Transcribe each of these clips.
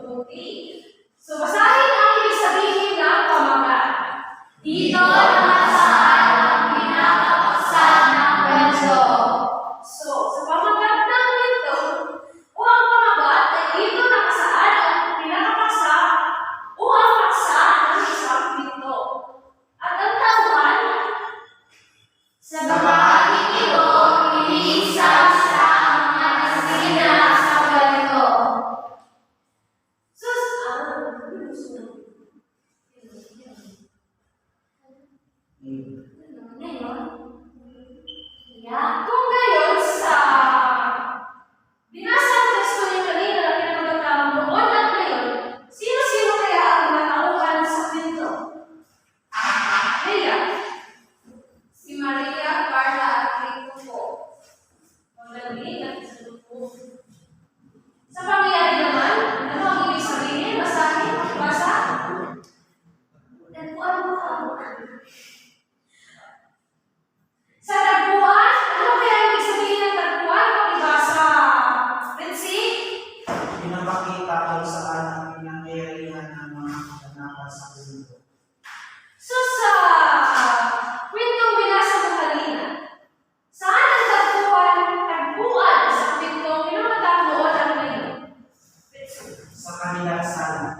Mabuti. So, basahin ang ibig sabihin ng pamagat. Dito nakasaan ang pinakapagsan ng kwento. So, sa pamagat ng kwento, o ang pamagat ay dito nakasaan ang pinakapagsa o ang paksa ng isang kwento. At ang tauhan, sa bahaging ito, iniisa siya ang mga nasina sa kwento. Kung gayon sa binasang teksto niyo kanina na pinagmagandang noon at ngayon, sino-sino kaya ang natauhan sa kwento? Leia. Si Maria, Carla at Rico po. Magaling at sagot po. Sa pangyayari naman, ano ang ibig sabihin? Basahin? Basa? Tagpuan mo ka. Sa tagpuan, ano kaya ang ibig sabihin ng tagpuan? Pakibasa. Let's see. Pinapakita kung saan ang pinangyayarihan ng mga kaganapan sa mundo. So sa kwentong binasa mo kanina, saan ang tagpuan sa kwentong pinagmagandang noon at ngayon? Let's see. Sa kanilang sala.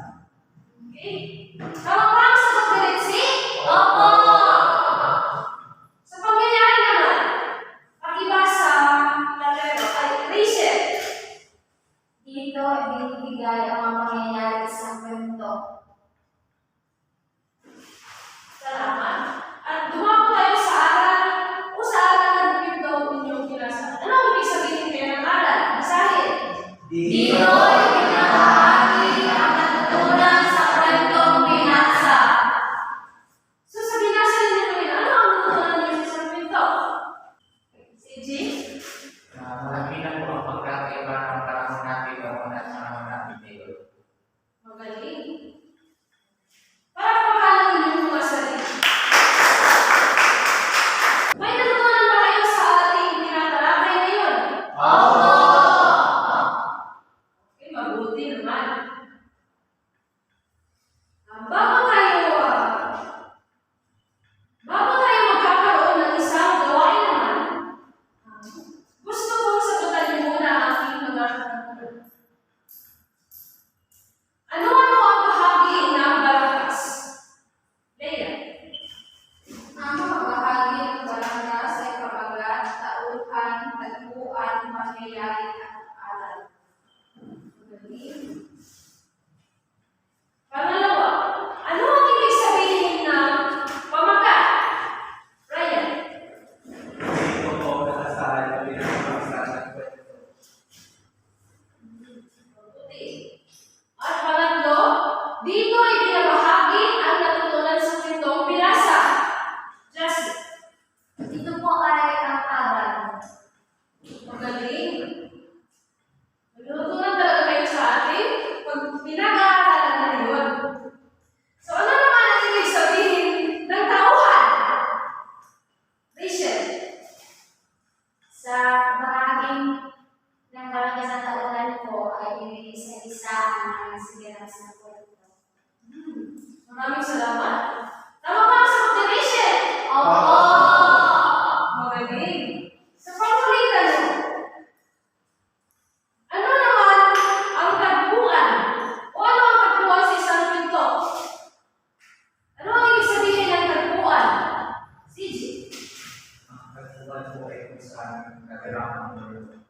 Okay. Tama ba ang sagot ni Letsi? Opo! Sa pangyayari naman, pakibasa latero ay Rachel. Dito ibinibigay ang mga pangyayari sa kwento. Salamat. At dumako tayo sa aral o sa aral ng kwento inyong binasa. Ano ang ibig sabihin kayo ng aral? Basahin. Dito ibinahagi ang natutunan sa kwentong binasa. So sa binasa ninyo kanina, ano ang natutunan ninyo sa kwento? Si Jim? Malaki na po ang pagkakaiba ng panahon natin noon at panahon natin ngayon. Magaling. Para pagkalan ninyo yung mga sarili. May natutunan ba kayo sa ating tinatalakay ngayon? Opo! Okay, mabuti naman. Bago tayo magkakaroon ng isang gawain naman, gusto kong sagutan niyo muna ang aking mga tanong. Ano-ano ang bahagi ng barakas? Leia. Ang mga bahagi ng barangas ay pamagat, tauhan, tagpuan, pangyayari at aral. Magaling. Pangalawa, ano ang ibig sabihin ng pamagat? Ryan. Dito po nakasaan ang pinakapagsan ng kwento. Mabuti. At pangatlo, dito ay binabahagi ang natutunan sa kwentong binasa. Justin. Ito po ay ang aral. Magaling. Natutunan talaga kayo sa atin pag pinag-aaralan na yun. So ano naman ang ibig sabihin ng tauhan? Rachel. Sa bahaging ng karanasan tauhan ko ay inisa-isa ang mga nasiganap sa kwento. Maraming salamat. Tama ba ang sagot ni Rachel? Opo! Magaling. Sa pangkulitan mo, ano naman ang tagpuan? O ano ang tagpuan sa isang kwento? Ano ang ibig sabihin ng tagpuan? CJ. Ang katuwan po ay kung saan nagaraang mundo.